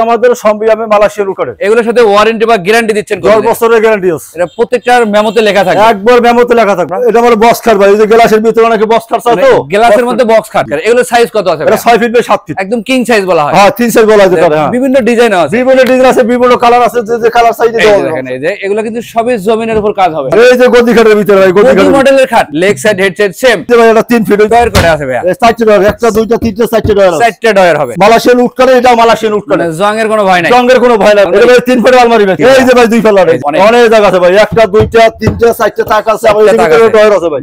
আমাদের সম্বিয়ামে মালয়েশিয়ার উপরে এগুলোর সাথে ওয়ারেন্টি বা গ্যারান্টি দিচ্ছেন 10 বছরের গ্যারান্টি আছে। এটা প্রত্যেকটার মেমোতে লেখা থাকে, একবার মেমোতে লেখা থাকে। এটা হলো বক্স খাট ভাই, এই যে গ্লাসের ভিতরে অনেকে বক্স খাট চায় তো, গ্লাসের মধ্যে বক্স খাট। এগুলো সাইজ কত আছে? এটা 6 ফিট বাই 7 ফিট, একদম কিং সাইজ বলা হয়। হ্যাঁ 3 সাইজ বলা যায় এটা। হ্যাঁ বিভিন্ন ডিজাইন আছে, বিভিন্ন ডিজাইন আছে, বিভিন্ন কালার আছে, যে কালার চাইতে দাও। দেখেন এই যে এগুলো কিন্তু সবই জমিনের উপর কাজ হবে। এই যে গদি খাটের ভিতরে ভাই, গদি খাট মডেলের খাট, leg side head side same. ভাই এটা 3 ফিট ডয়ার করে আছে ভাই, 4টা ডয়ার, একটা দুইটা তিনটা 4টা ডয়ার আছে, 4টা ডয়ার হবে। মালয়েশিয়ান উড করে, এটা মালয়েশিয়ান উড করে, জংয়ের কোনো ভয় নাই, জংয়ের কোনো ভয় নাই। এটা ভাই 3 ফিট আলমারি ভাই, এই যে ভাই 2 ফেলার অনেক জায়গা আছে ভাই, একটা দুইটা তিনটা 4টা তাক আছে, আবার এই ভিতরে ডয়ার আছে ভাই।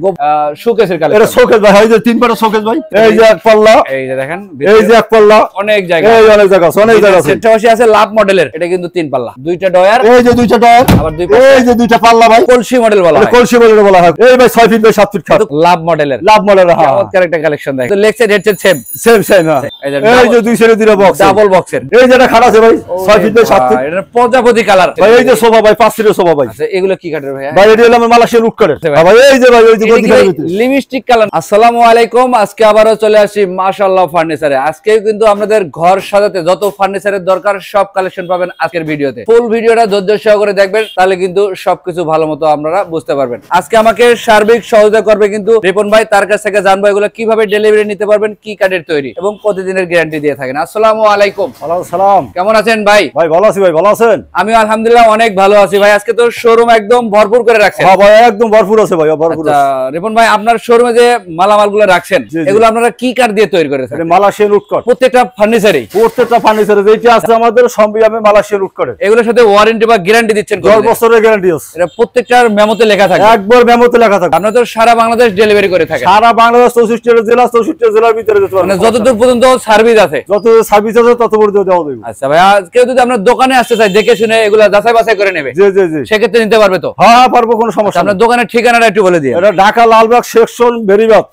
শোকেসের কালেকশন, এটা শোকেস ভাই, এই যে 3 ফিট শোকেস ভাই, এই যে এক পাল্লা, এই যে দেখেন এই যে এক পাল্লা, অনেক জায়গা, এই অনেক জায়গা আছে, অনেক জায়গা আছে। সেটাওশি আছে লাভ মডেলের, এটা কিন্তু 3 পাল্লা, 2টা ডয়ার, এই যে 2টা ডয়ার, আবার 2 এই যে 2টা পাল্লা ভাই, কলসি মডেল বলা হয়, কলসি মডেল বলা হয়। এই ভাই 6 ফিট বাই 7 ফিট খাট, লাভ মডেলের, লাভ মডেল। হ্যাঁ চমৎকার একটা কালেকশন দেখেন। তো leg side head side same same. হ্যাঁ এই যে 2 সাইডে দুটো বক্স, ডাবল বক্সের, এই যেটা খাট আছে ভাই 6 ফিট বাই 7 ফিট, এটা প্রজাপতি কালার ভাই। এই যে সোফা ভাই 5 সিটের সোফা ভাই। আচ্ছা এগুলো কি কাঠের ভাই? ভাই এটা হলো আমার মালয়েশিয়ার উড করে ভাই, এই যে ভাই, এই যে গদি খাটের ভিতরে লিপস্টিক কালার। আসসালামু আলাইকুম, আজকে আবারো চলে আসি মাশাআল্লাহ ফার্নিচারে। আজকে কিন্তু আপনাদের ঘর সাজাতে যত ফার্নিচারের দরকার সব কালেকশন পাবেন আজকের ভিডিওতে। ফুল ভিডিওটা ধৈর্য সহকারে দেখবেন, তাহলে কিন্তু সবকিছু ভালো মতো আপনারা বুঝতে পারবেন। আজকে আমাকে সার্বিক সহযোগিতা করবে কিন্তু রিপন ভাই, তার কাছ থেকে জানবো এগুলো কিভাবে ডেলিভারি নিতে পারবেন, কি কাঠের তৈরি এবং কতদিনের গ্যারান্টি দিয়ে থাকেন। আসসালামু আলাইকুম। ওয়ালাইকুম সালাম। কেমন আছেন ভাই? ভাই ভালো আছি ভাই, ভালো আছেন? আমি আলহামদুলিল্লাহ অনেক ভালো আছি ভাই। আজকে তো শোরুম একদম ভরপুর করে রাখছেন। হ্যাঁ ভাই একদম ভরপুর আছে ভাই, ভরপুর আছে। রিপন ভাই আপনার শোরুমে যে মালামালগুলো রাখছেন এগুলো আপনারা কি কাঠ দিয়ে তৈরি করেছেন? এটা মালয়েশিয়ান উড করে, প্রত্যেকটা ফার্নিচারই, প্রত্যেকটা ফার্নিচারে যেটা আছে আমাদের সম্বিয়ামে মালয়েশিয়ান উড করে। এগুলোর সাথে ওয়ারেন্টি বা গ্যারান্টি দিচ্ছেন 10 বছরের গ্যারান্টি আছে। এটা প্রত্যেকটার মেমোতে লেখা থাকে, একবার মেমোতে লেখা থাকে। আপনারা তো সারা বাংলাদেশ ডেলিভারি করে থাকেন। সারা বাংলাদেশ 64 জেলা, 64 জেলার ভিতরে যেতে পারবেন, মানে যতদূর পর্যন্ত সার্ভিস আছে, যত সার্ভিস আছে তত পর্যন্ত দেওয়া যাবে। আচ্ছা ভাই, আজকে যদি আপনার দোকানে আসতে চাই, দেখে শুনে এগুলো যাচাই বাছাই করে নেবে, জি জি জি, সেক্ষেত্রে নিতে পারবে তো? হ্যাঁ পারবো, কোনো সমস্যা নেই। আপনার দোকানের ঠিকানাটা একটু বলে দিন। এটা ঢাকা লালবাগ সেকশন বেরিবাগ।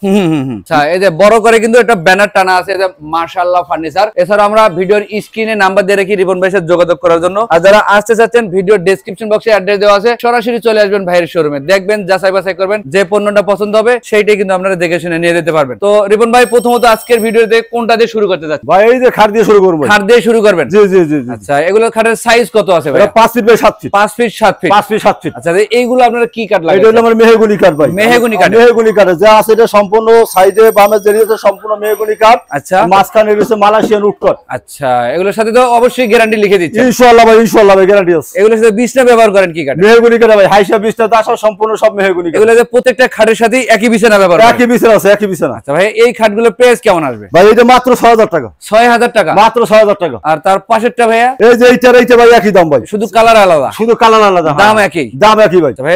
আচ্ছা এই যে বড় করে কিন্তু একটা ব্যানার টানা আছে, যে মাশাআল্লাহ ফার্নিচার। এছাড়া আমরা ভিডিওর স্ক্রিনে নাম্বার দিয়ে রেখে রিপন ভাইয়ের সাথে যোগাযোগ করার জন্য। আর যারা আসতে চাচ্ছেন, ভিডিওর ডেসক্রিপশন বক্সে অ্যাড্রেস দেওয়া আছে, সরাসরি চলে আসবেন ভাইয়ের শোরুমে, দেখবেন যাচাই বাছাই করবেন, যে পণ্যটা পছন্দ হবে সেইটাই কিন্তু আপনারা দেখে শুনে নিয়ে যেতে পারবেন। তো রিপন ভাই প্রথমত আজকের ভিডিওতে কোনটা দিয়ে শুরু করতে যাচ্ছেন? ভাই এই যে খাট দিয়ে শুরু করব। খাট দিয়ে শুরু করবেন? জি জি জি। আচ্ছা এগুলো খাটের সাইজ কত আছে ভাই? এটা 5 feet by 7 feet. 5 feet 7 feet. 5 feet 7 feet. আচ্ছা এইগুলো আপনারা কি কাঠ লাগাচ্ছেন? এটা হলো আমার মেহগনি কাঠ ভাই। মেহগনি কাঠ, মেহগনি কাঠ যা আছে এটা সম্পূর্ণ সাইডে বামে জড়িয়েছে সম্পূর্ণ মেহগনি কাঠ। আচ্ছা মাঝখানে রয়েছে মালয়েশিয়ান উড কাঠ। আচ্ছা এগুলোর সাথে তো অবশ্যই গ্যারান্টি লিখে দিচ্ছেন? ইনশাআল্লাহ ভাই, ইনশাআল্লাহ ভাই গ্যারান্টি আছে। এগুলোর সাথে বিছনা ব্যবহার করেন কি কাঠ? মেহগনি কাঠ ভাই, হাইসা বিছনা দাসা সম্পূর্ণ সব মেহগনি কাঠ। এগুলো যে প্রত্যেকটা খাটের সাথে একই বিছানা ব্যবহার করেন? একই বিছানা আছে, একই বিছানা। আচ্ছা ভাই এই খাটগুলোর প্রাইস কেমন আসবে? ভাই এটা মাত্র 6000 টাকা। 6000 টাকা? মাত্র 6000 টাকা। আর তার পাশেরটা ভাইয়া? এই যে এইটা ভাই একই দাম ভাই, শুধু কালার আলাদা? শুধু কালার আলাদা, দাম একই? দাম একই ভাই। আচ্ছা ভাই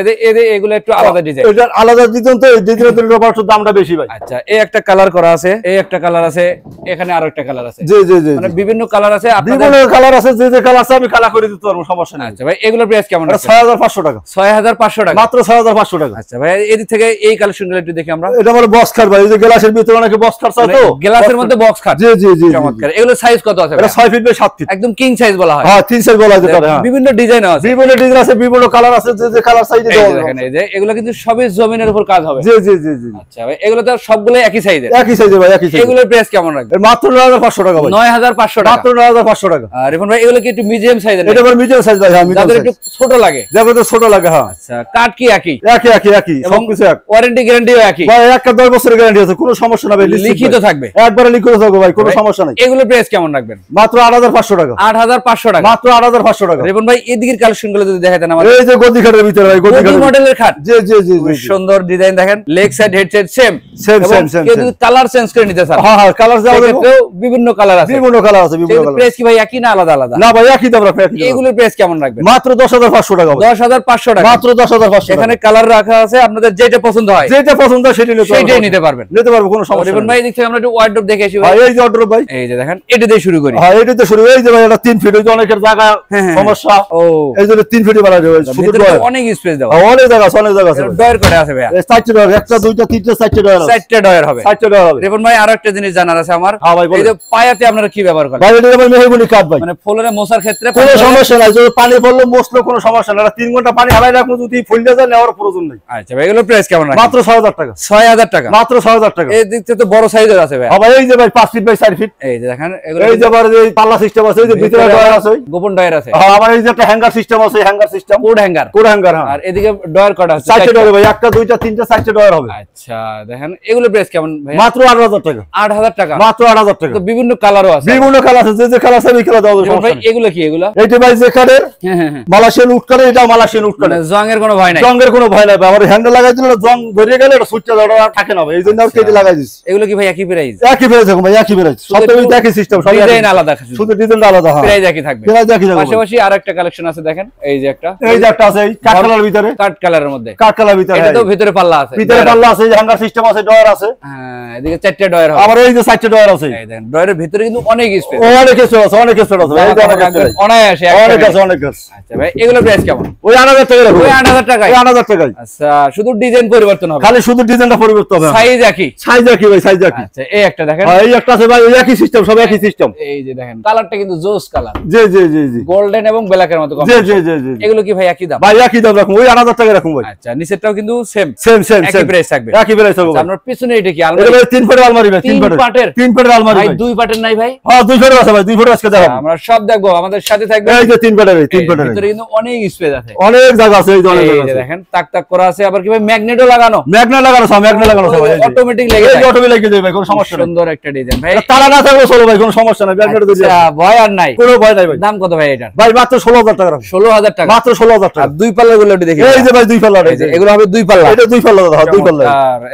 এগুলো একটু আলাদা ডিজাইন, এটা আলাদা ডিজাইন তো, এই ডিজাইনের একটু দামটা বেশি ভাই। আচ্ছা এই একটা কালার করা আছে, এই একটা কালার আছে, এখানে আরো একটা কালার আছে। জি জি জি, মানে বিভিন্ন কালার আছে, বিভিন্ন কালার আছে, যে কালার আছে আমি কালার করে দিতে পারবো, সমস্যা নেই। আচ্ছা ভাই এগুলোর প্রাইস কেমন আছে? 6500 টাকা। 6500 টাকা? মাত্র 6500 টাকা। আচ্ছা ভাই এদিক থেকে এই কালেকশনগুলো একটু দেখি আমরা। এটা হলো বক্স খাট ভাই, এই যে গ্লাসের ভিতরে অনেকে বক্স খাট চায় তো, গ্লাসের মধ্যে বক্স খাট। জি জি জি, চমৎকার। এগুলো সাইজ কত আছে? এটা 6 ফিট বাই 7 ফিট, একদম কিং সাইজ বলা হয়। হ্যাঁ 3 সাইজ বলা যায় এটা। হ্যাঁ বিভিন্ন ডিজাইন আছে, বিভিন্ন ডিজাইন আছে, বিভিন্ন কালার আছে, যে কালার চাইতে দেওয়া যাবে। দেখেন এই যে এগুলো কিন্তু সবই জমিনের উপর কাজ হবে। জি জি জি জি। আচ্ছা ভাই এগুলো তো সবগুলো একই সাইজের? একই সাইজে ভাই, একই সাইজে। এগুলোর প্রাইস কেমন রাখবেন? মাত্র 9500 টাকা ভাই। 9500 টাকা? মাত্র 9500 টাকা। আর রিপন ভাই এগুলো কি একটু মিডিয়াম সাইজের? এটা ভাই মিডিয়াম সাইজ ভাই। হ্যাঁ মিডিয়াম যাদের সাইজ, একটু ছোট লাগে, যাদের ছোট লাগে। হ্যাঁ আচ্ছা কাঠ কি একই? একই একই একই, সবকিছু এক। ওয়ারেন্টি গ্যারান্টিও একই ভাই একটা 10 বছরের গ্যারান্টি আছে, কোনো সমস্যা না ভাই, লিখিত থাকবে? একবারে লিখিত থাকবে ভাই, কোনো সমস্যা নাই। এগুলোর প্রাইস কেমন রাখবেন? মাত্র 8500 টাকা। 8500 টাকা? মাত্র 8500 টাকা। রিপন ভাই এদিকের কালেকশনগুলো যদি দেখাতেন আমাদের। এই যে গদি খাটের ভিতরে ভাই, গদি খাট মডেলের খাট। জি জি জি, সুন্দর ডিজাইন দেখেন, leg side head side same same same same. কেউ যদি কালার চেঞ্জ করে নিতে চান? হ্যাঁ হ্যাঁ কালার দেওয়া যাবে, সেক্ষেত্রেও বিভিন্ন কালার আছে? বিভিন্ন কালার আছে, বিভিন্ন কালার। প্রাইস কি ভাই একই না আলাদা আলাদা? না ভাই একই দাম রাখবে, একই দাম। এগুলোর প্রাইস কেমন রাখবেন? মাত্র 10500 টাকা। 10500 টাকা? মাত্র 10500 টাকা। এখানে কালার রাখা আছে, আপনাদের যেটা পছন্দ হয় যেটা পছন্দ সেটাই নিতে পারবেন, নিতে পারবো, কোনো সমস্যা রিপন নেই। ভাই দিক থেকে আমরা একটু ওয়ার্ডরোব দেখে আসি ভাই। ভাই এই যে অর্ডার ভাই, এই যে দেখেন এটা দিয়ে শুরু করি। হ্যাঁ এটাতে শুরু। এই যে ভাই এটা 3 ফিট, ওই যে অনেকের জায়গা সমস্যা, ও এই জন্য 3 ফিটই বানানো হয়েছে, শুধু ভিতরে ডয়ার। অনেক স্পেস দাও, অনেক জায়গা আছে, অনেক জায়গা আছে। ডয়ার করে আছে ভাই? 4টা ডয়ার, একটা দুইটা তিনটা 4টা ডয়ার আছে। 4টা ডয়ার হবে? 4টা ডয়ার হবে। রিপন ভাই আরো একটা জিনিস জানার আছে আমার। হ্যাঁ ভাই বলেন। এই যে পায়াতে আপনারা কি ব্যবহার করেন? ভাই এটা আমার মেহগনি কাঠ ভাই, মানে ফ্লোরে মোছার ক্ষেত্রে কোনো সমস্যা নাই, যদি পানি পড়লো মুছলো কোনো সমস্যা নাই। 3 ঘন্টা পানি হালাই রাখবো, যদি ফুলতে যায় নেওয়ার প্রয়োজন নেই। আচ্ছা ভাই এগুলোর প্রাইস কেমন রাখেন? মাত্র 6000 টাকা। 6000 টাকা? মাত্র 6000 টাকা। এই দিক থেকে তো বড় সাইজের আছে ভাই। হ্যাঁ ভাই এই যে ভাই 5 ফিট বাই 4 ফিট। এই যে দেখেন এগুলো এই যে আবার এই পাল্লা সিস্টেম সিস্টেম আছে, এই যে ভিতরে ডয়ার আছে, গোপন ডয়ার আছে। হ্যাঁ আমার এই যে একটা হ্যাঙ্গার সিস্টেম আছে, hanger system, code hanger. Code hanger. হ্যাঁ আর এদিকে ডয়ার কটা আছে? চারটে ডয়ার ভাই, একটা দুইটা তিনটা চারটে ডয়ার হবে। আচ্ছা দেখেন এগুলো প্রাইস কেমন ভাই? মাত্র 8000 টাকা। 8000 টাকা, মাত্র 8000 টাকা। তো বিভিন্ন কালারও আছে, বিভিন্ন কালার আছে, যে যে কালার আছে ওই কালার দাও ভাই। এগুলো কি? এগুলো এইটা ভাই যে কালার মালয়েশিয়ান উড কালার, এটা মালয়েশিয়ান উড কালার, জংয়ের কোনো ভয় নাই, জংয়ের কোনো ভয় নাই ভাই। আমার হ্যান্ডেল লাগাই দিলে জং ধরে গেলে এটা সুইচটা ধরে আর থাকে না ভাই, এইজন্য আর কেটে লাগাই দিছি। এগুলো কি ভাই একই প্রাইস? একই প্রাইস দেখুন ভাই, একই প্রাইস, সব তো একই সিস্টেম, সব ডিজাইন আলাদা, শুধু ডিজাইনটা আলাদা। হ্যাঁ প্রাইস একই থাকবে, প্রাইস একই থাকবে। পাশাপাশি আরেকটা কালেকশন আছে দেখেন, এই যে একটা আছে এই কাট কালার ভিতরে, কাট কালারের মধ্যে, কাট কালার ভিতরে। এটা তো ভিতরে পাল্লা আছে, ভিতরে পাল্লা আছে, হ্যাঙ্গার সিস্টেম আছে, ডয়ার আছে। হ্যাঁ এদিকে চারটি ডয়ার হবে। আবার এই যে চারটি ডয়ার আছে, এই দেখেন ডয়ারের ভিতরে কিন্তু অনেক স্পেস, অনেক স্পেস আছে, অনেক স্পেস আছে ভাই। এই যে অনায়াসে অনেক আছে, অনেক আছে। আচ্ছা ভাই এগুলো প্রাইস কেমন? ওই 8000 টাকা রাখো। ওই 8000 টাকায়? ওই 8000 টাকায়। আচ্ছা শুধু ডিজাইন পরিবর্তন হবে, খালি শুধু ডিজাইনটা পরিবর্তন হবে, সাইজ একই। সাইজ একই ভাই, সাইজ একই। আচ্ছা এই একটা দেখেন, এই একটা আছে ভাই, ওই একই সিস্টেম, সব একই সিস্টেম। এই যে দেখেন কালারটা কিন্তু জোস কালার, জি জি জি জি, গোল্ডেন এবং ব্ল্যাকের মতো। জি জি জি জি। এগুলো কি ভাই একই দাম? ভাই একই দাম রাখুন, ওই 8000 টাকা রাখুন ভাই। আচ্ছা নিচেরটাও কিন্তু সেম সেম সেম একই প্রাইস থাকবে, একই প্রাইস থাকবে। আপনার পিছনে এটা কি এটা আলমারি? ভাই 3 ফুটের আলমারি ভাই, 3 পাটের? 3 ফুটের আলমারি ভাই ভাই। 2 পাটের নাই ভাই? হ্যাঁ 2 ফুটের আছে ভাই, 2 ফুটের আজকে দেখাবো। আমরা সব দেখবো, আমাদের সাথে থাকবে। এই যে 3 ফুটের, 3 ফুটের ভিতরে কিন্তু অনেক স্পেস আছে, অনেক জায়গা আছে, এই যে অনেক এই জায়গা যে আছে। দেখেন তাক তাক করা আছে, আবার কি ভাই ম্যাগনেটও লাগানো? ম্যাগনেট লাগানো আছে, ম্যাগনেট লাগানো আছে ভাই, অটোমেটিক লেগে এই যায়, অটোমেটিক লেগে যায় ভাই, কোনো সমস্যা নেই। সুন্দর একটা ডিজাইন ভাই, তারা না থাকলে চলো ভাই, কোনো সমস্যা নাই, ম্যাগনেট দিয়ে আচ্ছা ভয় আর নাই, কোনো ভয় নাই ভাই। দাম কত ভাই এটার? ভাই মাত্র 16000 টাকা রাখুন। 16000 টাকা, মাত্র 16000 টাকা। আর দুই পাল্লা গুলো একটু দেখি। এই যে ভাই 2 পাল্লা, এই যে এগুলো হবে 2 পাল্লা, এটা 2 পাল্লা দাও, 2 পাল্লা।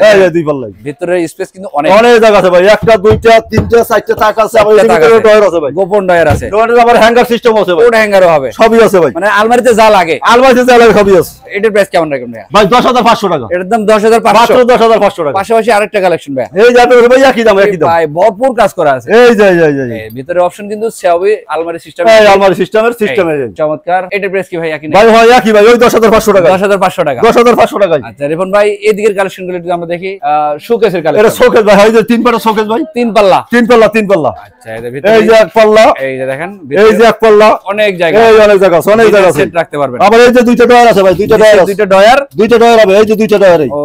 এই যে 2 পাল্লা, ভিতরে স্পেস কিন্তু অনেক, অনেক জায়গা আছে ভাই, একটা দুইটা তিনটা চারটা তাক আছে, আবার এই ভিতরে ডয়ার আছে ভাই, গোপন ডয়ার আছে, ডয়ারের আবার হ্যাঙ্গার সিস্টেম আছে ভাই, কোড হ্যাঙ্গারও হবে, সবই আছে ভাই। মানে আলমারিতে যা লাগে আলমারিতে যা লাগে সবই আছে। এটার প্রাইস কেমন রাখবেন ভাই? ভাই 10500 টাকা। এটার দাম 10500, মাত্র 10500 টাকা। পাশাপাশি আরেকটা কালেকশন ভাই, এই যে আপনার ভাই একই দাম, একই দাম ভাই ভরপুর কাজ করা আছে। এই যে এই যে এই ভিতরে অপশন কিন্তু সবই আলমারি সিস্টেম, এই আলমারি সিস্টেমের সিস্টেম এই চমৎকার। এটার প্রাইস কি ভাই একই ভাই? হয় একই ভাই, ওই 10500 টাকা। 10500 টাকা, 10500 টাকা। আচ্ছা রিপন ভাই এদিকের কালেকশন গুলো একটু আমরা দেখি। শোকেসের এটা কালেকশন, শোকেস ভাই, এই যে 3 পাল্লা শোকেস ভাই, 3 পাল্লা, 3 পাল্লা, 3 পাল্লা। আচ্ছা এর ভিতরে এই যে এক পাল্লা, এই যে দেখেন এই যে এক পাল্লা, অনেক জায়গা, এই অনেক জায়গা আছে, অনেক জায়গা আছে, সেট রাখতে পারবেন। আবার এই যে দুইটা ডয়ার আছে ভাই, দুইটা ডয়ার আছে, দুইটা ডয়ার, দুইটা ডয়ার হবে, এই যে দুইটা ডয়ার, ও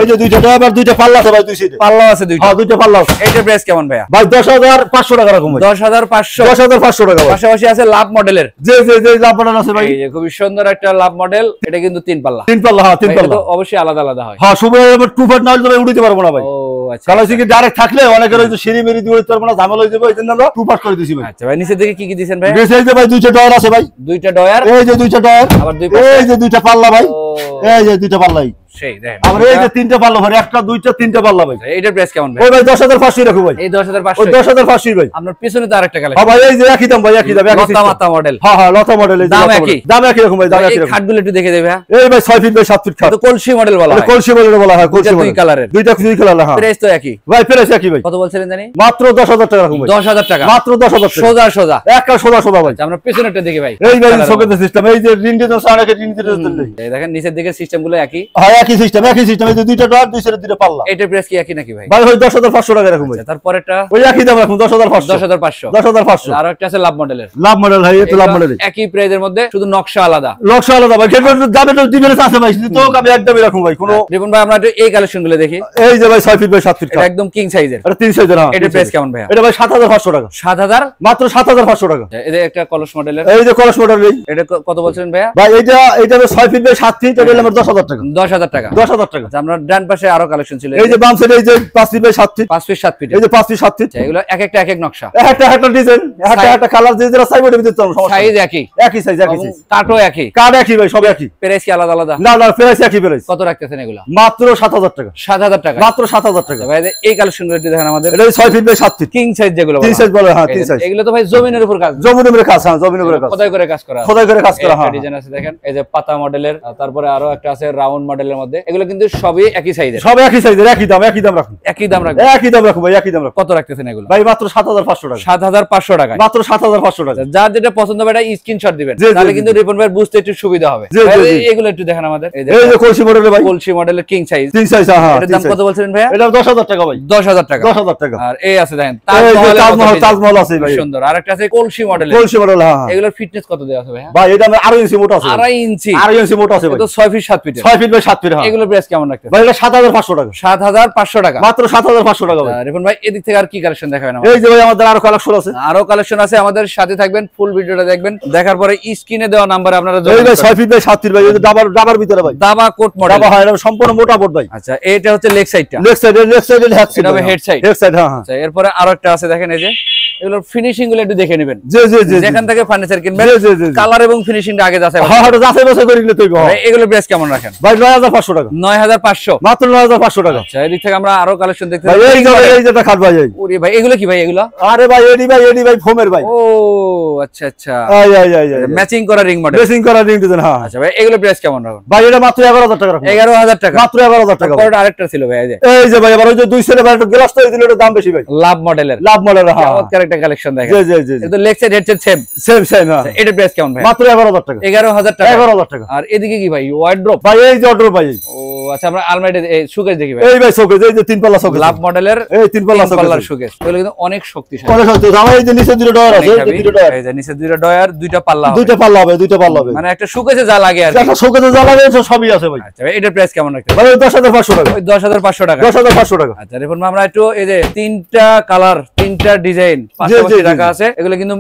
এই যে দুইটা ডয়ার আর দুইটা পাল্লা আছে ভাই, দুই সাইডে পাল্লা আছে দুইটা। হ্যাঁ দুইটা পাল্লা আছে। এটার প্রাইস কেমন ভাইয়া? ভাই 10500 টাকা রাখুন ভাই। 10500, 10500 টাকা ভাই। পাশাপাশি আছে লাভ মডেলের, যে যে যে লাভ বানানো আছে ভাই, এই যে খুবই সুন্দর একটা লাভ মডেল, এটা কিন্তু 3 পাল্লা। 3 পাল্লা, হ্যাঁ 3 এটা পাল্লা। তো অবশ্যই আলাদা আলাদা হয়। হ্যাঁ শুভ এবার 2 ফুট না হলে তো ভাই উড়িতে পারবো না ভাই। ও আচ্ছা, কারণ কি ডাইরেক্ট থাকলে অনেকের ওই যে সিঁড়ি মেরি দিয়ে উড়িতে পারবো না, ঝামেলা হয়ে যাবে, এইজন্য আমরা 2 ফুট করে দিছি ভাই। আচ্ছা ভাই নিচের দিকে কি কি দিবেন ভাই? বেশ, এই যে ভাই দুইটা ডয়ার আছে ভাই, দুইটা ডয়ার, এই যে দুইটা ডয়ার, আবার দুই এই যে দুইটা পাল্লা ভাই, ও এই যে দুইটা পাল্লাই, সেই দেখেন। আবার এই যে তিনটা পাল্লা ভাই, একটা দুইটা তিনটা পাল্লা ভাই। এটার প্রাইস কেমন ভাই? ওই ভাই 10500 রাখো ভাই, এই ওই 10500, 10500 ভাই। আপনার পিছনে তো আরেকটা হ্যাঁ কালেকশন, ভাই এই যে একই দাম ভাই, একই দাম, একই লতা সিস্টেম। মাতা মডেল, হ্যাঁ হ্যাঁ লতা মডেল, এই যে দাম লতা একই? model। দাম একই রকম ভাই, দাম এই একই রকম। খাটগুলো একটু দেখে দেবে। এই ভাই 6 ফিট বাই 7 ফিট খাট, তো কলসি মডেল বলা হয়, কলসি মডেল বলা হয়, কলসি দুইটা মডেল দুই কালারের, দুইটা দুই কালার। হ্যাঁ প্রাইস তো একই ভাই, প্রাইস একই ভাই। কত বলছিলেন জানি? মাত্র 10000 টাকা রাখুন ভাই। 10000 টাকা, মাত্র 10000 টাকা, সোজা সোজা। একটা সোজা সোজা ভাই। আচ্ছা, আমরা পিছনেরটা দেখি ভাই। এই ভাই শোকেসের সিস্টেম, এই যে রিং ডিজাইন অনেকে রিং ডিজাইন নেই। এই দেখেন নিচের দিকে সিস্টেম গুলো একই, হ্যাঁ একই সিস্টেম, একই সিস্টেম, এই যে দুইটা ডয়ার, দুই সাইডে দুইটা পাল্লা। এটার প্রাইস কি একই নাকি ভাই? ভাই ওই 10500 টাকা রাখুন ভাই। আচ্ছা, তারপরেরটা ওই একই দাম রাখুন, 10500। 10500, 10500। আর একটা আছে লাভ মডেলের, লাভ মডেল ভাই, এই তো লাভ মডেল। একই প্রাইজের মধ্যে শুধু নকশা আলাদা, লক্ষ আলাদা ভাই, কেন যাবে তো ডিফারেন্স আছে ভাই, তো আমি একদমই রাখুন ভাই কোনো। রিপন ভাই আমরা একটু এই কালেকশন গুলো দেখি। এই যে ভাই 6 ফিট বাই 7 ফিট এটা খাট, একদম কিং সাইজের, এটা 3 সাইজের। হ্যাঁ এটার প্রাইস কেমন ভাইয়া? এটা ভাই 7500 টাকা, 7000, মাত্র 7500 টাকা। এই যে একটা কলস মডেলের, এই যে কলস মডেল, এটা কত বলছিলেন ভাইয়া? ভাই এইটা 6 ফিট বাই 7 ফিট, এটা হলো আমার 10000 টাকা। 10000 টাকা, 10000 টাকা। আচ্ছা, আমরা ডান পাশে আরো কালেকশন ছিল, এই যে বাম সাইডে এই যে 5 feet by 7 feet, 5 feet 7 feet, এই যে 5 ফিট 7 ফিট। এগুলো এক একটা এক এক নকশা, একটা একটা ডিজাইন, একটা কালার, যে যেটা চাইবো এটা দিতে পারবো, সমস্যা নেই। সাইজ একই, একই সাইজ, একই সাইজ, কাটও একই, কার্ড একই ভাই, সব একই। প্রাইস কি আলাদা আলাদা? না না, প্রাইস একই প্রাইস। কত রাখতেছেন এগুলো? মাত্র 7000 টাকা, 7000 টাকা, মাত্র 7000 টাকা। ভাই এই কালেকশন গুলো একটু দেখেন আমাদের। এটা 6 feet by 7 feet, king size যেগুলো 3 সাইজ বলে। হ্যাঁ 3 সাইজ। এগুলো তো ভাই জমিনের উপর কাজ, জমিনের উপরে কাজ। হ্যাঁ জমিনের উপরে কাজ, খোদাই করে কাজ করা, খোদাই করে কাজ করা। হ্যাঁ ডিজাইন আছে দেখেন, এই যে পাতা মডেলের, তারপরে আরো একটা আছে রাউন্ড মডেলের মধ্যে, এগুলো কিন্তু সবই একই সাইজের, সব একই সাইজের, একই দাম, একই দাম রাখুন, একই দাম রাখবেন, একই দাম রাখুন ভাই, একই দাম রাখুন। কত রাখতেছেন এগুলো? ভাই মাত্র 7500 টাকা, 7500 টাকা, মাত্র 7500 টাকা। যার যেটা পছন্দ হবে এটা স্ক্রিনশট দিবেন, জি, জি, তাহলে জি। কিন্তু রিপন ভাই বুঝতে একটু সুবিধা হবে। জি, জি, ভাই, জি। এগুলো একটু দেখেন আমাদের, এই এই যে কলসি মডেলের ভাই, কলসি মডেলের কিং সাইজ, 3 সাইজ। হ্যাঁ এটার দাম কত বলছিলেন ভাইয়া? এটা 10000 টাকা ভাই, 10000 টাকা, 10000 টাকা। আর এই আছে দেখেন এই যে তাজমহল, তাজমহল আছে ভাই, সুন্দর। আর একটা আছে কলসি মডেলের, কলসি মডেল। হ্যাঁ হ্যাঁ। এগুলোর ফিটনেস কত দেওয়া আছে ভাইয়া? ভাই এটা আমি 2.5 ইঞ্চি মোটা আছে, 2.5 ইঞ্চি, 2.5 ইঞ্চি মোটা আছে ভাই, তো 6 feet 7 feet, 6 feet by 7 feet. Feet. হ্যাঁ এগুলো প্রাইস কেমন রাখতে ভাই? এটা 7500 টাকা। 7500 টাকা, মাত্র 7500 টাকা ভাই। রিপন ভাই এদিক থেকে আর কি কালেকশন দেখাবেন? এই যে ভাই আমাদের আরো কালেকশন আছে, আরো কালেকশন আছে, আমাদের সাথে থাকবেন, ফুল ভিডিওটা দেখবেন। দেখার পরে স্ক্রিনে দেওয়া নাম্বারে আপনারা এই ভাই 6 ফিট বাই 7 ফিট ভাই। এই যে ডাবার ভিতরে ভাই, দাবা কোট মডেল। ডাবা হয়, এটা সম্পূর্ণ মোটা বোর্ড ভাই। আচ্ছা এটা হচ্ছে লেগ সাইডটা, লেফট সাইডে হেড সাইড, এটা হবে হেড সাইড। Head side. হ্যাঁ হ্যাঁ। আচ্ছা এরপরে আরো একটা আছে, দেখেন এই যে এগুলোর ফিনিশিং গুলো একটু দেখে নেবেন। জি জি জি, যেখান থেকে ফার্নিচার কিনবেন জি জি জি, কালার এবং ফিনিশিংটা আগে যাচাই করবেন। হ্যাঁ এটা যাচাই বাছাই করে নিলে তৈরি হবে। এগুলো প্রাইস কেমন রাখেন ভাই? 9500 টাকা। 9500, মাত্র 9500 টাকা। আচ্ছা এদিক থেকে আমরা আরো কালেকশন দেখতে ভাই এই যে এই যেটা খাট ভাই। ওরে ভাই এগুলো কি ভাই? এগুলো আরে ভাই এডি ভাই ফোমের ভাই। ও আচ্ছা আচ্ছা, আই ম্যাচিং করা রিং মডেল। ড্রেসিং করা রিং ডিজাইন। হ্যাঁ আচ্ছা ভাই এগুলো প্রাইস কেমন রাখুন? ভাই এটা মাত্র 11000 টাকা রাখুন। 11000 টাকা, মাত্র 11000 টাকা। পরে আরেকটা ছিল ভাই, এই যে ভাই আবার ওই যে দুই সেলে ভাই একটা গ্লাস তো দিল, এটা দাম বেশি ভাই। লাভ মডেলের, লাভ মডেল। হ্যাঁ চমৎকার একটা কালেকশন দেখেন। জি জি জি, এটা leg side headset same same. হ্যাঁ এটা প্রাইস কেমন ভাই? মাত্র 11000 টাকা। 11000 টাকা, 11000 টাকা। আর এদিকে কি ভাই? ওয়ার্ড্রপ ভাই এই যে অর্ডার ভাই। ও আচ্ছা, আমরা আলমারিতে শোকেস দেখি ভাই। এই ভাই শোকেস, এই যে তিন পাল্লা শোকেস, লাভ মডেলের এই তিন পাল্লা শোকেস। এগুলো কিন্তু অনেক শক্তিশালী। অনেক শক্তি। আমার এই যে নিচে দুটো ডয়ার আছে, এই যে দুটো ডয়ার, এই যে নিচে দুটো ডয়ার, দুইটা পাল্লা হবে। দুইটা পাল্লা হবে, দুইটা পাল্লা হবে। মানে একটা শোকেসে যা লাগে আর কি। একটা শোকেসে যা লাগে সবই আছে ভাই। আচ্ছা ভাই এটার প্রাইস কেমন রাখতে? ভাই 10500 টাকা। ওই 10500 টাকা। 10500 টাকা। আচ্ছা রিপন আমরা একটু এই যে তিনটা কালার, তিনটা ডিজাইন পাশাপাশি রাখা আছে। এগুলো কিন্তু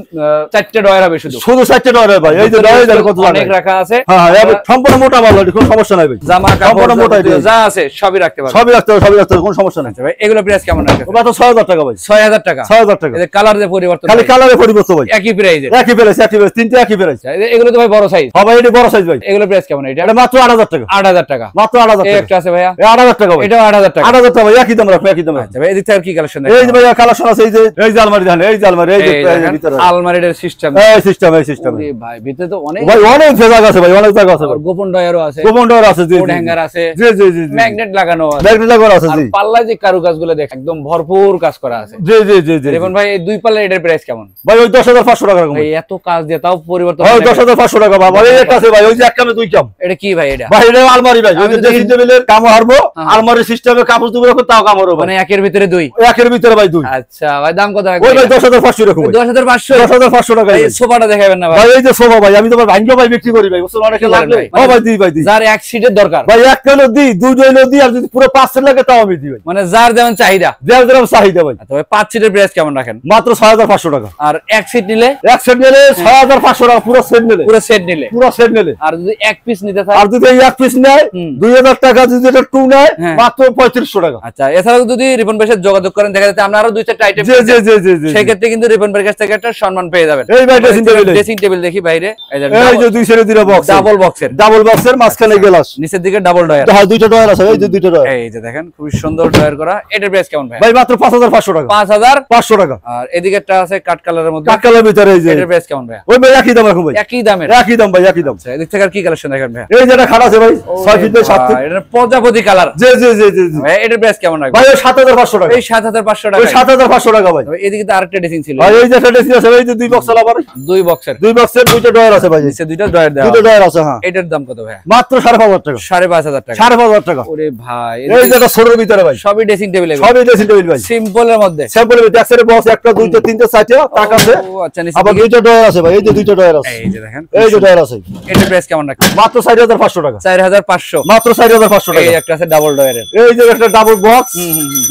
চারটে ডয়ার হবে, শুধু 4টা ডয়ার হবে ভাই। এই যে ডয়ার দেখো কত অনেক রাখা আছে। হ্যাঁ হ্যাঁ, সম্পূর্ণ মোটা মাল, কোনো সমস্যা নাই ভাই। জামা সম্পূর্ণ কাপড় মোটা যা আছে সবই রাখতে পারবেন। সবই রাখতে হবে, সবই রাখতে হবে, কোনো সমস্যা নাই। আচ্ছা ভাই এগুলো প্রাইস কেমন রাখতে? ওটা তো 6000 টাকা ভাই। 6000 টাকা। 6000 টাকা। এই যে কালার যে পরিবর্তন, খালি কালারে পরিবর্তন ভাই। একই প্রাইসে, একই প্রাইস, একই প্রাইস, তিনটা একই প্রাইস। এগুলো তো ভাই বড় সাইজ। হ্যাঁ ভাই এটা বড় সাইজ ভাই। এগুলো প্রাইস কেমন? এটা এটা মাত্র 8000 টাকা। 8000 টাকা। মাত্র 8000 এই টাকা। একটা আছে ভাইয়া, 8000 টাকা ভাই। এটাও 8000 টাকা। 8000 টাকা ভাই, একই দাম রাখো, একই দাম। আচ্ছা ভাই এদিক থেকে আর কি কালেকশন এই যে ভাই কালেকশন আছে, এই যে আলমারি দেখেন, এই যে আলমারি, এই যে ভিতরে আলমারির সিস্টেম, এই সিস্টেম, এই সিস্টেম ভাই ভিতরে তো অনেক ভাই, অনেক জায়গা আছে ভাই, অনেক জায়গা আছে ভাই। গোপন ডয়ারও আছে, গোপন ডয়ার আছে, জি কোড হ্যাঙ্গার আছে, জি জি জি, ম্যাগনেট লাগানো আছে, ম্যাগনেট লাগানো আছে, আর জি। পাল্লায় যে কারুকাজগুলো দেখ একদম ভরপুর কাজ করা আছে। জি জি জি জি। রিপন ভাই এই দুই পাল্লা এটার প্রাইস কেমন? ভাই ওই 10500 টাকা রাখুন ভাই। এত কাজ দিয়ে তাও পরিবর্তন হয়। 10500 টাকা ভাই। এই একটা আছে ভাই, ওই যে এক কামে দুই কাম। এটা কি ভাই? এটা ভাই এটা আলমারি ভাই, ওই যে ড্রেসিং টেবিলের কামও হারবো, আলমারির সিস্টেমে কাপড় চোপড় রাখো তাও কাম হারবো, মানে একের ভিতরে দুই। একের ভিতরে ভাই দুই। আচ্ছা ভাই দাম কত রাখবেন? ওই ভাই 10500 রাখুন ভাই। 10500। 10500 টাকা। এই সোফাটা দেখাবেন না ভাই? ভাই এই যে সোফা ভাই, আমি তোমার ভাঙ্গা ভাই বিক্রি করি ভাই, বুঝছো অনেকে লাগলে। ও ভাই দিই, ভাই দিই। যার এক সিটের দরকার ভাই এক কিলো দিই, দুই কিলো দিই, আর যদি পুরো 5 সেট লাগে তাও আমি দিই ভাই। মানে যার যেমন চাহিদা, দেড় গ্রাম চাহিদা ভাই। তবে 5 সিটের প্রাইস কেমন রাখেন? মাত্র 6500 টাকা। আর এক সিট নিলে, এক সেট নিলে 6500 টাকা, পুরো সেট নিলে, পুরো সেট নিলে। পুরো সেট নিলে। আর যদি এক পিস নিতে চায়, আর যদি এক পিস নেয় 2000 টাকা, যদি এটা টু নেয় মাত্র 3500 টাকা। আচ্ছা এছাড়াও যদি রিপন ভাইয়ের সাথে যোগাযোগ করেন, দেখা যাচ্ছে আমরা আরো দুই চারটা আইটেম, জি জি জি জি জি, সেই ক্ষেত্রে কিন্তু রিপন ভাইয়ের কাছ থেকে একটা সম্মান পেয়ে যাবেন। এই ভাই ড্রেসিং টেবিল দেখি বাইরে, এই যে দুই সেট দুইটা বক্স, ডাবল বক্সের, ডাবল বক্সের মাঝখানে গ্লাস, নিচের দিকে ডাবল ডয়ার। হ্যাঁ দুইটা ডয়ার আছে, এই যে দুইটা ডয়ার। এই যে দেখেন খুব সুন্দর ডয়ার করা। এটার প্রাইস কেমন ভাই? ভাই মাত্র 5500 টাকা। 5500 টাকা। আর এদিকে একটা আছে কাট কালারের মধ্যে, কাট কালার ভিতরে, এই যে এটার প্রাইস কেমন ভাই? ওই ভাই একই দাম রাখুন ভাই। একই দামের, একই দাম ভাই, একই দাম। আচ্ছা এদিক থেকে আর কি কালেকশন দেখেন ভাই? এই যেটা খাট আছে ভাই 6 ফিট বাই 7 ফিট, এটা প্রজাপতি কালার। জি জি জি জি জি। ভাই এটার প্রাইস কেমন রাখবেন? ভাই 7500 টাকা। এই 7500 টাকা। ওই 7500 টাকা ভাই। এদিকে তো আরেকটা ড্রেসিং ছিল ভাই এই যে একটা ড্রেসিং আছে, এই যে দুই বক্স আবার, দুই বক্সের, দুই বক্সের দুইটা ডয়ার আছে ভাই, নিচে দুইটা ডয়ার দেওয়া, দুইটা ডয়ার আছে। হ্যাঁ এটার দাম কত ভাই? মাত্র 5500 টাকা। 5500 টাকা। 5500 টাকা। ওরে ভাই এই যে এটা ছোটর ভিতরে ভাই, সবই ড্রেসিং টেবিল, সবই ড্রেসিং টেবিল ভাই, সিম্পলের মধ্যে। স্যাম্পলের ভিতরে এক সেটের বক্স, একটা দুইটা তিনটা চারটা টাকা আছে। ও আচ্ছা নিচে আবার দুইটা ডয়ার আছে ভাই, এই যে দুইটা ডয়ার আছে, এই যে দেখেন এই যে ডয়ার আছে। এটার প্রাইস কেমন রাখছেন? মাত্র 4500 টাকা। 4500। মাত্র 4500 টাকা। এই একটা আছে ডাবল ডয়ারের, এই যে একটা ডাবল বক্স,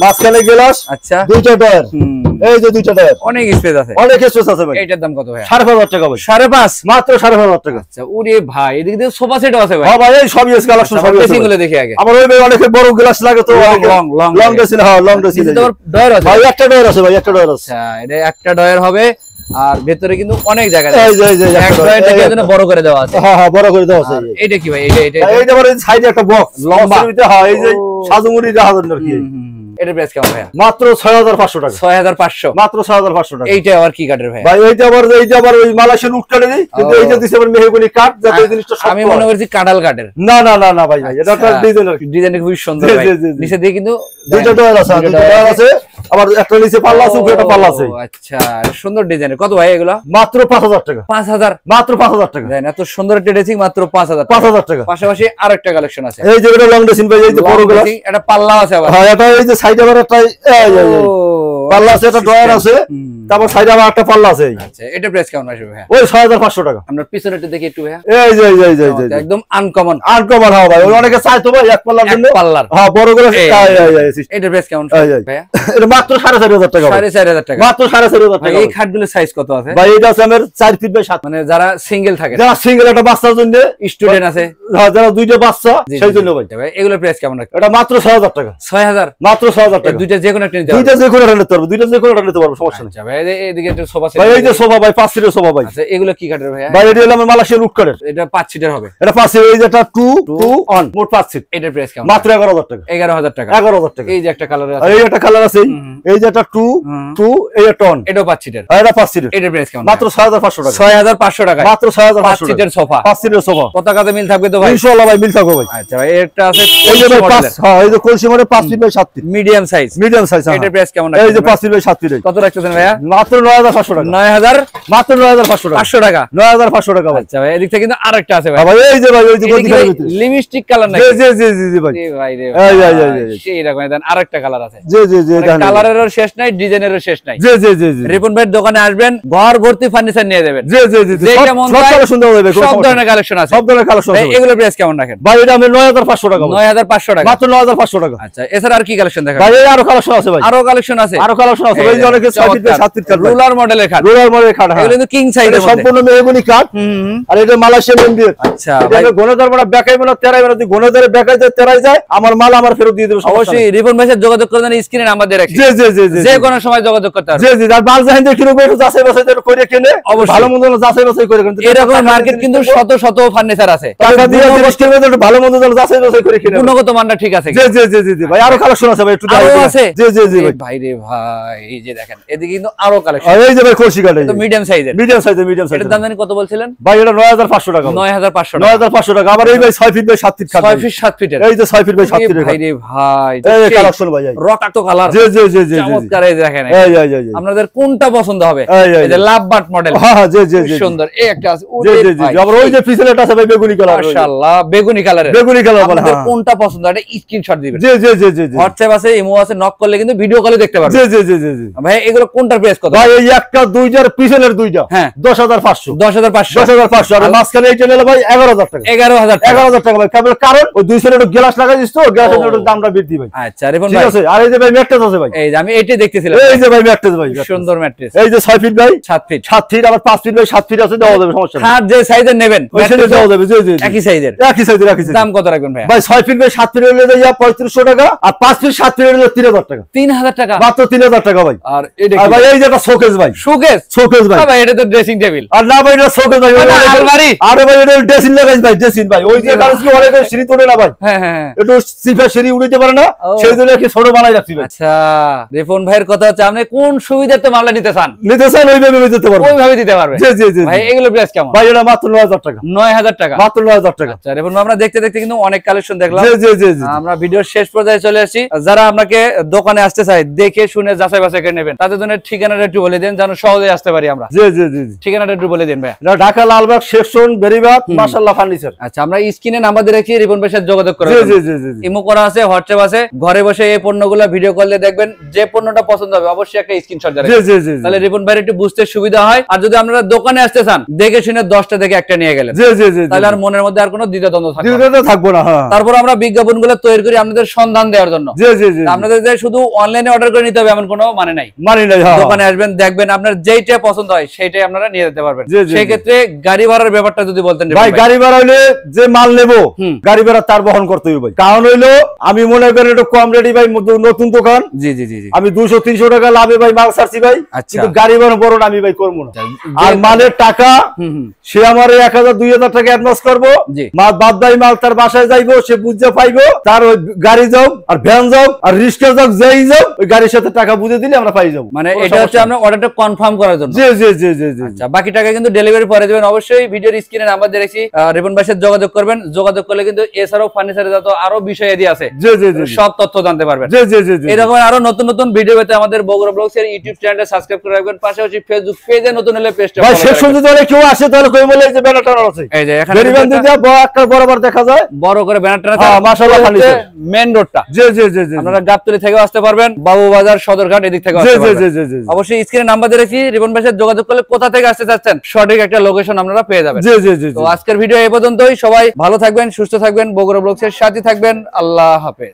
মাঝখানে গ্লাস, আচ্ছা দুইটা ডয়ার, এই যে দুইটা ডয়ার, অনেক স্পেস আছে, অনেক স্পেস আছে ভাই। এইটার দাম কত ভাই? 5500 টাকা ভাই। 5.5, মাত্র 5500 টাকা। আচ্ছা ওরে ভাই এদিকে দিয়ে সোফা সেটও আছে ভাই। হ্যাঁ ভাই এই সবই আছে, কালেকশন সবই আছে। ড্রেসিং গুলো দেখি আগে। আবার ওই ভাই অনেকে বড় গ্লাস লাগে তো, লং ড্রেসিং। হ্যাঁ লং ড্রেসিং ডয়ার আছে ভাই, একটা ডয়ার আছে ভাই, একটা ডয়ার আছে। আচ্ছা এটা একটা ডয়ার হবে, আর ভেতরে কিন্তু অনেক জায়গা আছে। এই যে এই যে এক ডয়ার দেখে জন্য বড় করে দেওয়া আছে। হ্যাঁ হ্যাঁ বড় করে দেওয়া আছে। এইটা কি ভাই? এটা এই যে আবার এই সাইডে একটা বক্স লম্বা। হ্যাঁ এই যে সাজুমুড়ি জাহাজের আর কি। এটার প্রাইস কেমন ভাই? মাত্র 6500 টাকা। 6500। মাত্র 6500 টাকা। এইটা আবার কি কাঠের ভাই? ভাই এইটা আবার ওই মালয়েশিয়ান উড কাটে দেই, কিন্তু এই যে দিছে আবার মেহগনি কাঠ, যাতে এই জিনিসটা শক্ত। আমি মনে করছি কাঁঠাল কাঠের। না না না না ভাই, এটা একটা ডিজাইন আর কি। ডিজাইনটা খুবই সুন্দর ভাই। নিচে দিয়ে কিন্তু দুইটা ডয়ার আছে, দুইটা ডয়ার আছে, আবার একটা নিচে পাল্লা আছে, উপরে একটা পাল্লা আছে। আচ্ছা সুন্দর ডিজাইনের। কত ভাই এগুলা? মাত্র 5000 টাকা। 5000। মাত্র 5000 টাকা। দেন এত সুন্দর একটা ড্রেসিং মাত্র 5000। 5000 টাকা। পাশাপাশি আরেকটা কালেকশন আছে, এই যে এটা লং ড্রেসিং ভাই, এই যে বড় গ্লাস, এটা পাল্লা আছে আবার। হ্যাঁ এটা এই যে সাইডে আবার একটা ও পাল্লা আছে, একটা ড্রয়ার আছে, তারপর সাইডে আবার একটা পাল্লা আছে। আচ্ছা, এটা প্রাইস কেমন আসবে ভাই? ওই 6500 টাকা। আমরা পিছনেরটা দেখি একটু ভাই। এই যে একদম আনকমন হ্যাঁ ভাই, ওই অনেকে চাইতো ভাই এক পাল্লার জন্য, পাল্লার হ্যাঁ বড় করে। এটা প্রাইস কেমন ভাইয়া? এটা মাত্র 4500 টাকা। 4500 টাকা মাত্র 4500 টাকা। এই খাটগুলোর সাইজ কত আছে ভাই? এটা আছে আমার 4 ফিট বাই 7। মানে যারা সিঙ্গেল থাকে, যারা সিঙ্গেল একটা বাচ্চার জন্য, স্টুডেন্ট আছে, যারা দুইটা বাচ্চা, সেই জন্য ভাই। এগুলোর প্রাইস কেমন রাখবেন? এটা মাত্র 6000 টাকা। 6000? মাত্র 6000 টাকা। দুইটা যে কোনো একটা নিতে পারবো? দুইটা যে কোনো একটা নিতে পারবো, দুইটা যে কোনো একটা নিতে পারবো, সমস্যা নেই। আচ্ছা ভাই, এদিকে একটা সোফা সেট ভাই এই যে সোফা ভাই, 5 সিটের সোফা ভাই। আচ্ছা, এগুলো কি কাঠের ভাই? ভাই এটা হলো আমার মালয়েশিয়ান উড কাঠের। এটা 5 সিটার হবে? এটা 5 সিট, এই যে এটা 2 1 মোট 5 সিট। এটার প্রাইস কেমন? মাত্র 11000 টাকা। 11000 টাকা। 11000 টাকা। এই যে একটা কালার আছে, আর এই একটা কালার আছে, এই যে এটা 2 2, এই একটা 1, এটাও 5 সিটার। আর এটা 5 সিটের। এটার প্রাইস কেমন? মাত্র 6500 টাকা। 6500 টাকা। মাত্র 6500 5 সিটের সোফা, 5 সিটের সোফা। পতাকাতে মিল থাকবে তো ভাই? ইনশাআল্লাহ ভাই মিল থাকবে ভাই। আচ্ছা ভাই, এটা আছে এই যে ভাই 5, হ্যাঁ এই যে কলসি মানে 5 feet by 7 feet, medium size. Medium size. এটার প্রাইস কেমন? এই যে 5 ফিট বাই 7 ফিট। কত রাখতেছেন ভাইয়া? মাত্র 9500 টাকা। 9000? মাত্র 9500 টাকা। 500 টাকা। 9500 টাকা ভাই। আচ্ছা ভাই, এদিক থেকে কিন্তু আরেকটা আছে ভাই। ভাই এই যে ভাই, ওই যে গদিখানের ভিতরে লিপস্টিক কালার নাকি? জি ভাই। এই ভাই রে, এই সেই রকম দেন। আরেকটা কালার আছে। জি কালারেরও শেষ নাই, ডিজাইনেরও শেষ নাই। জি রিপন ভাইয়ের দোকানে আসবেন, ঘর ভর্তি ফার্নিচার নিয়ে যাবেন। জি যেটা মন সব চায়, কালেকশন দেওয়া যাবে, সব ধরনের কালেকশন আছে। সব ধরনের কালেকশন আছে। এগুলোর প্রাইস কেমন রাখেন? ভাই এটা আমি 9500 টাকা। 9500 টাকা। মাত্র 9500 টাকা। আচ্ছা, এছাড়া আর কি কালেকশন দেখাবেন? ভাই এই আরো কালেকশন আছে ভাই। আরো কালেকশন আছে? আরো কালেকশন আছে ভাই। অনেকে 6 feet by 7 feet cut, ruler মডেলের খাট। রুলার মডেলের খাট, হ্যাঁ এগুলো কিন্তু কিং সাইজের মধ্যে, সম্পূর্ণ মেহগনি কাঠ। আর এটা মালয়েশিয়ান এমডিএফ। আচ্ছা ভাই, গণদার মানে বেকাই মানে তেরাই মানে যদি গণদারে বেকাই যায়, তেরাই যায়, আমার মাল আমার ফেরত দিয়ে দেব। অবশ্যই রিপন ভাইয়ের যোগাযোগ করবেন, স্ক্রিনে নাম্বার দিয়ে রাখছি। জি যে কোনো সময় যোগাযোগ করতে পারবেন। জি আর মাল জাহিন দেখি একটু যাচাই বাছাই করে কিনে, অবশ্যই ভালো মন্দ যাচাই বাছাই করে কিনে। এরকম মার্কেট কিন্তু শত শত ফার্নিচার আছে, টাকা দিয়ে জিনিসের মধ্যে একটু ভালো মন্দ যাচাই বাছাই করে কিনে। গুণগত মানটা ঠিক আছে। জি ভাই, আরো কালেকশন আছে ভাই, একটু আরো আছে? জি ভাই। ভাই রে ভাই, এই যে দেখেন, এদিকে কিন্তু আরো কালেকশন। এই যে ভাই কলসি কাঠ, তো মিডিয়াম সাইজের। মিডিয়াম সাইজের এটার দাম জানি কত বলছিলেন ভাই? এটা 9500 টাকা। 9500 টাকা। 9500 টাকা। আবার এই ভাই 6 ফিট বাই 7 ফিট কাঠ। 6 ফিট 7 ফিটের। এই যে 6 ফিট বাই 7 ফিটের। ভাই রে ভাই, এই কালেকশন ভাই, রক্ত কালার। জি চমৎকার। এই দেখেন, এই আপনাদের কোনটা পছন্দ হবে? এই যে লাভ বাট মডেল, হ্যাঁ জি সুন্দর। এই একটা আছে, জি আবার ওই যে পিছনেটা আছে ভাই বেগুনি কালার। মাশাআল্লাহ, বেগুনি কালারের। বেগুনি কালার বলে, আপনাদের কোনটা পছন্দ এটা স্ক্রিনশট দিবেন। জি হোয়াটসঅ্যাপ আছে, ইমো আছে, নক করলে কিন্তু ভিডিও কলে দেখতে পারবেন। জি ভাই এগুলো কোনটার প্রাইস কত? ভাই এই একটা দুইটার পিছনের দুইটা, হ্যাঁ 10500। 10500 আর মাঝখানে এইটা নিলে ভাই 11000 টাকা। 11000 টাকা ভাই। কারণ ওই দুই সাইডে গ্লাস লাগাই দিস তো, গ্লাসের একটু দামটা বৃদ্ধি ভাই। আচ্ছা রিপন ঠিক ভাই, আছে। আর এই যে ভাই ম্যাট্রেস আছে ভাই, এই যে আমি এইটাই দেখতেছিলাম। এই যে ভাই ম্যাট্রেস ভাই, সুন্দর ম্যাট্রেস। এই যে 6 ফিট ভাই 7 ফিট। 7 ফিট, আবার 5 ফিট ভাই 7 ফিট আছে, দেওয়া যাবে, সমস্যা নেই। খাট যে সাইজের নেবেন ওই সাইডে দেওয়া যাবে। জি একই সাইজের। একই সাইজের। দাম কত রাখবেন ভাই? ভাই 6 ফিট বাই 7 ফিট হলে যা 3500 টাকা, আর 5 ফিট 7 ফিট হলে 3000 টাকা। 3000 টাকা। মাত্র 3000 টাকা ভাই। আর এটা আর কি ভাই এই যে একটা শোকেস ভাই, শোকেস ভাই। ভাই, এটা তো ড্রেসিং টেবিল। আর না ভাই এটা শোকেস ভাই, না, আলমারি। আরে ভাই এটা ড্রেসিং লাগাইছ ভাই, ড্রেসিং ভাই। ওই যে কারণ কি অনেক সিঁড়ি তোলে না ভাই, হ্যাঁ একটু সিফা সিঁড়ি উড়িতে পারে না, ও। সেই জন্য কি ছোট বানাই রাখছি ভাই। আচ্ছা রিপন ভাইয়ের কথা হচ্ছে, আপনি কোন সুবিধাতে মামলা নিতে চান নিতে চান ওইভাবে দিতে পারবো, ওইভাবে দিতে পারবে। জি ভাই এগুলো প্রাইস কেমন? ভাই এটা মাত্র 9000 টাকা। 9000 টাকা। মাত্র 9000 টাকা। আচ্ছা রিপন ভাই, আমরা দেখতে দেখতে কিন্তু অনেক কালেকশন দেখলাম। জি আমরা ভিডিওর শেষ পর্যায়ে চলে আসি। যারা আপনাকে দোকানে আসতে চায়, দেখে শুনে যাচাই বাছাই করে নেবেন, তাদের জন্য ঠিকানাটা একটু বলে দেন, যেন সহজে আসতে পারি আমরা। জি ঠিকানাটা একটু বলে দিন ভাই। এটা ঢাকা লালবাগ সেকশন বেরিবাগ মাশাআল্লাহ ফার্নিচার। আচ্ছা, আমরা স্ক্রিনে নাম্বার দিয়ে রাখি, রিপন ভাইয়ের সাথে যোগাযোগ করবেন। জি ইমো করা আছে, হোয়াটসঅ্যাপ আছে। ঘরে বসে এই পণ্যগুলো ভিডিও কলে দেখবেন, যে পণ্যটা পছন্দ হবে অবশ্যই একটা স্ক্রিনশট দিয়ে রাখবেন। জি তাহলে রিপন ভাইয়ের একটু বুঝতে সুবিধা হয়। আর যদি আপনারা দোকানে আসতে চান, দেখে শুনে 10টা থেকে একটা নিয়ে গেলেন, জি তাহলে আর মনের মধ্যে আর কোনো দ্বিধাদ্বন্দ্ব থাকবে না। দ্বিধাদ্বন্দ্ব থাকবো না। হ্যাঁ তারপর আমরা বিজ্ঞাপনগুলো তৈরি করি আপনাদের সন্ধান দেওয়ার জন্য। জি আপনাদের যে শুধু অনলাইনে অর্ডার করে নিতে হবে এমন কোনো মানে নাই। মানি নাই। হ্যাঁ দোকানে আসবেন, দেখবেন, আপনার যেইটা পছন্দ হয় সেইটাই আপনারা নিয়ে যেতে পারবেন। জি। সেই ক্ষেত্রে গাড়ি ভাড়ার ব্যাপারটা যদি বলতেন ভাই। গাড়ি ভাড়া হইলে যে মাল নেবো, গাড়ি ভাড়া তার বহন করতে হবে ভাই। কারণ হইলো আমি মনে করি একটু কম রেডি ভাই, নতুন দোকান। জি আমি 200-300 টাকা লাভে ভাই মাল ছাড়ছি ভাই। কিন্তু গাড়ি ভাড়া বড় আমি ভাই করবো না। আর মালের টাকা সে আমার 1000-2000 টাকা অ্যাডভান্স করবো, মাল বাদ দাই মাল তার বাসায় যাইবো, সে বুঝতে পাইবো, তার ওই গাড়ি যাও আর ভ্যান যাও আর রিক্সা যাও, যেই যাও ওই গাড়ির সাথে টাকা বুঝে দিলে আমরা পাই যাবো। মানে এটা হচ্ছে আমরা অর্ডারটা কনফার্ম করার জন্য। জি। আচ্ছা, বাকি টাকা কিন্তু ডেলিভারি পরে দেবেন। অবশ্যই ভিডিওর স্ক্রিনে নাম্বার দিয়ে রাখছি, রিপন ভাইয়ের সাথে যোগাযোগ করবেন। যোগাযোগ করলে কিন্তু এছাড়াও ফার্নিচারে যত আরো বিষয় এদি আছে, সব তথ্য জানতে পারবেন। এরকম আরো নতুন নতুন ভিডিও পেতে আমাদের বগুড়া ব্লগস এর ইউটিউব চ্যানেলটা সাবস্ক্রাইব করে রাখবেন। পাশাপাশি ফেসবুক পেজে নতুন হলে পেজটা ভাই শেষ পর্যন্ত কেউ আসে তাহলে কই বলে এই যে ব্যানারটা আছে, এই যে এখানে বেরিবান দিতে একটা বরাবর দেখা যায়, বড় করে ব্যানারটা আছে। হ্যাঁ মাশাআল্লাহ ফার্নিচার মেইন রোডটা। জি। আপনারা গাবতলী থেকেও আসতে পারবেন, বাবু বাজার সদরঘাট এদিক থেকে অবশ্যই স্ক্রিনে নাম্বার দিয়ে রেখেছি, রিপন ভাইয়ের সাথে যোগাযোগ করলে কোথা থেকে আসতে চাচ্ছেন সঠিক একটা লোকেশন আপনারা পেয়ে যাবেন। তো আজকের ভিডিও এই পর্যন্তই। সবাই ভালো থাকবেন, সুস্থ থাকবেন, বগুড়া ব্লগসের সাথে থাকবেন। আল্লাহ হাফেজ।